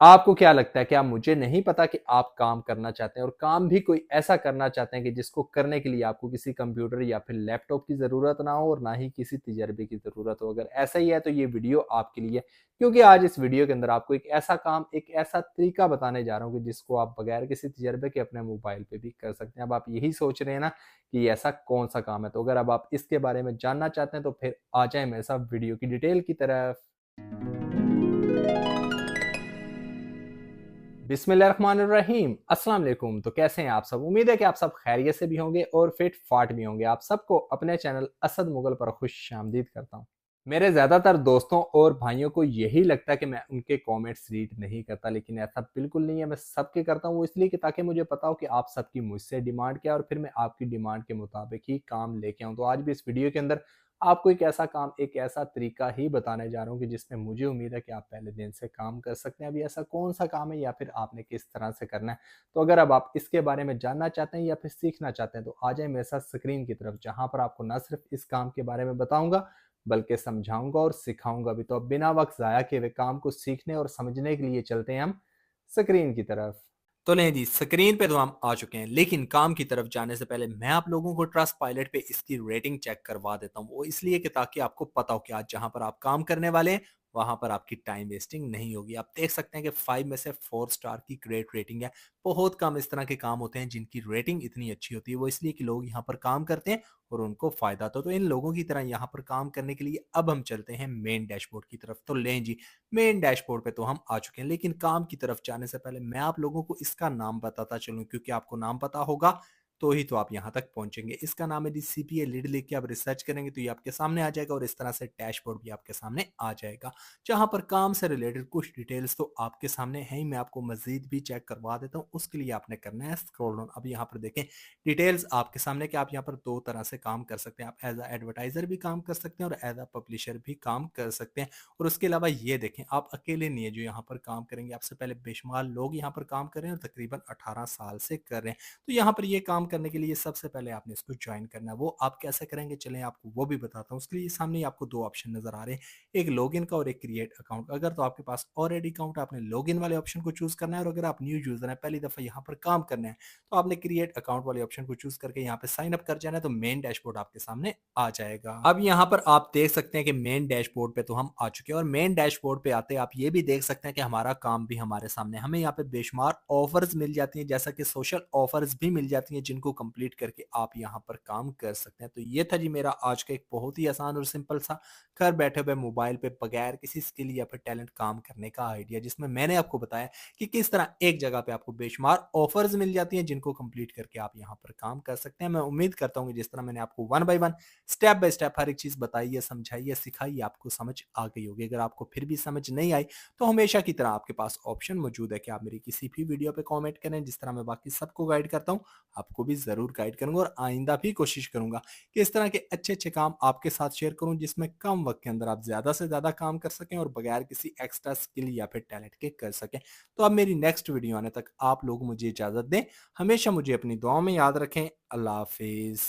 आपको क्या लगता है, क्या मुझे नहीं पता कि आप काम करना चाहते हैं और काम भी कोई ऐसा करना चाहते हैं कि जिसको करने के लिए आपको किसी कंप्यूटर या फिर लैपटॉप की ज़रूरत ना हो और ना ही किसी तजर्बे की ज़रूरत हो? अगर ऐसा ही है तो ये वीडियो आपके लिए, क्योंकि आज इस वीडियो के अंदर आपको एक ऐसा काम, एक ऐसा तरीका बताने जा रहा हूँ कि जिसको आप बगैर किसी तजर्बे के अपने मोबाइल पे भी कर सकते हैं। अब आप यही सोच रहे हैं ना कि ऐसा कौन सा काम है, तो अगर अब आप इसके बारे में जानना चाहते हैं तो फिर आ जाएँ मेरे साथ वीडियो की डिटेल की तरफ। बिस्मिल्लाहिर्रहमानिर्रहीम, अस्सलाम वालेकुम। तो कैसे हैं आप सब? उम्मीद है कि आप सब खैरियत से भी होंगे और फिट फाट भी होंगे। आप सबको अपने चैनल असद मुगल पर खुशामदीद करता हूँ। मेरे ज़्यादातर दोस्तों और भाइयों को यही लगता है कि मैं उनके कमेंट्स रीड नहीं करता, लेकिन ऐसा बिल्कुल नहीं है। मैं सबके करता हूँ, वो इसलिए कि ताकि मुझे पता हो कि आप सबकी मुझसे डिमांड क्या है और फिर मैं आपकी डिमांड के मुताबिक ही काम लेके आऊँ। तो आज भी इस वीडियो के अंदर आपको एक ऐसा काम, एक ऐसा तरीका ही बताने जा रहा हूँ कि जिसमें मुझे उम्मीद है कि आप पहले दिन से काम कर सकते हैं। अभी ऐसा कौन सा काम है या फिर आपने किस तरह से करना है? तो अगर अब आप इसके बारे में जानना चाहते हैं या फिर सीखना चाहते हैं तो आ जाए मेरे साथ स्क्रीन की तरफ, जहाँ पर आपको ना सिर्फ इस काम के बारे में बताऊंगा बल्कि समझाऊंगा और सिखाऊंगा भी। तो अब बिना वक्त ज़ाया किए हुए काम को सीखने और समझने के लिए चलते हैं हम स्क्रीन की तरफ। तो नहीं जी, स्क्रीन पे तो हम आ चुके हैं, लेकिन काम की तरफ जाने से पहले मैं आप लोगों को ट्रस्ट पायलट पे इसकी रेटिंग चेक करवा देता हूँ। वो इसलिए कि ताकि आपको पता हो कि आज जहां पर आप काम करने वाले हैं वहां पर आपकी टाइम वेस्टिंग नहीं होगी। आप देख सकते हैं कि 5 में से 4 स्टार की ग्रेट रेटिंग है। बहुत कम इस तरह के काम होते हैं जिनकी रेटिंग इतनी अच्छी होती है। वो इसलिए कि लोग यहाँ पर काम करते हैं और उनको फायदा तो इन लोगों की तरह यहाँ पर काम करने के लिए अब हम चलते हैं मेन डैशबोर्ड की तरफ। तो लें जी, मेन डैशबोर्ड पे तो हम आ चुके हैं, लेकिन काम की तरफ जाने से पहले मैं आप लोगों को इसका नाम बताता चलूं, क्योंकि आपको नाम पता होगा तो ही तो आप यहां तक पहुंचेंगे। इसका नाम है डी सीपीए लीड। लिख के आप रिसर्च करेंगे तो ये आपके सामने आ जाएगा और इस तरह से डैशबोर्ड भी आपके सामने आ जाएगा, जहां पर काम से रिलेटेड कुछ डिटेल्स तो आपके सामने है ही। मैं आपको मजीद भी चेक करवा देता हूं। उसके लिए आपने करना है स्क्रॉल डाउन। अब यहाँ पर देखें डिटेल्स आपके सामने कि आप यहाँ पर दो तरह से काम कर सकते हैं। आप एज अ एडवर्टाइजर भी काम कर सकते हैं और एज अ पब्लिशर भी काम कर सकते हैं। और उसके अलावा ये देखें, आप अकेले नहीं है जो यहाँ पर काम करेंगे, आपसे पहले बेशुमार लोग यहाँ पर काम कर रहे हैं और तकरीबन 18 साल से कर रहे हैं। तो यहाँ पर ये काम करने के लिए सबसे पहले आपने इसको ज्वाइन करना है। वो आप कैसे करेंगे चलें आपको वो भी बताता हूँ। उसके लिए सामने आपको दो ऑप्शन नजर आ रहे हैं, एक लॉगिन का और एक क्रिएट अकाउंट। अगर तो आपके पास ऑलरेडी अकाउंट, आपने लॉगिन वाले ऑप्शन को चूज करना है, और अगर आप न्यू यूजर है, पहली दफा यहाँ पर काम करना है, तो आपने क्रिएट अकाउंट वाले ऑप्शन को चूज करके यहाँ पे साइन अप कर जाना है। तो मेन डैशबोर्ड आपके सामने आ जाएगा। अब यहाँ पर आप देख सकते हैं कि मेन डैशबोर्ड पे तो हम आ चुके हैं, और मेन डैशबोर्ड पे आते आप ये भी देख सकते हैं कि हमारा काम भी हमारे सामने, हमें यहाँ पे बेशुमार ऑफर्स मिल जाती हैं, जैसा कि सोशल ऑफर्स भी मिल जाती हैं जिनको कंप्लीट करके आप यहाँ पर काम कर सकते हैं। तो ये था जी मेरा आज का एक बहुत ही आसान और सिंपल सा घर बैठे हुए मोबाइल पे बगैर किसी स्किल या फिर टैलेंट काम करने का आइडिया, जिसमें मैंने आपको बताया कि किस तरह एक जगह पे आपको बेशुमार ऑफर्स मिल जाती हैं जिनको कंप्लीट करके आप यहाँ पर काम कर सकते हैं। मैं उम्मीद करता हूँ कि जिस तरह मैंने आपको one by one, step by step हर एक चीज बताई है, समझाई है, सिखाई है, आपको समझ आ गई होगी। अगर आपको फिर भी समझ नहीं आई तो हमेशा की तरह आपके पास ऑप्शन मौजूद है कि आप मेरी किसी भी वीडियो पे कमेंट करें। जिस तरह मैं बाकी सबको गाइड करता हूँ, आपको भी जरूर गाइड करूंगा और आइंदा भी कोशिश करूंगा कि इस तरह के अच्छे अच्छे काम आपके साथ शेयर करूं, जिसमें कम वक्त के अंदर आप ज्यादा से ज्यादा काम कर सकें और बगैर किसी एक्स्ट्रा स्किल या फिर टैलेंट के कर सकें। तो अब मेरी नेक्स्ट वीडियो आने तक आप लोग मुझे इजाजत दें। हमेशा मुझे अपनी दुआओं में याद रखें। अल्लाह हाफिज।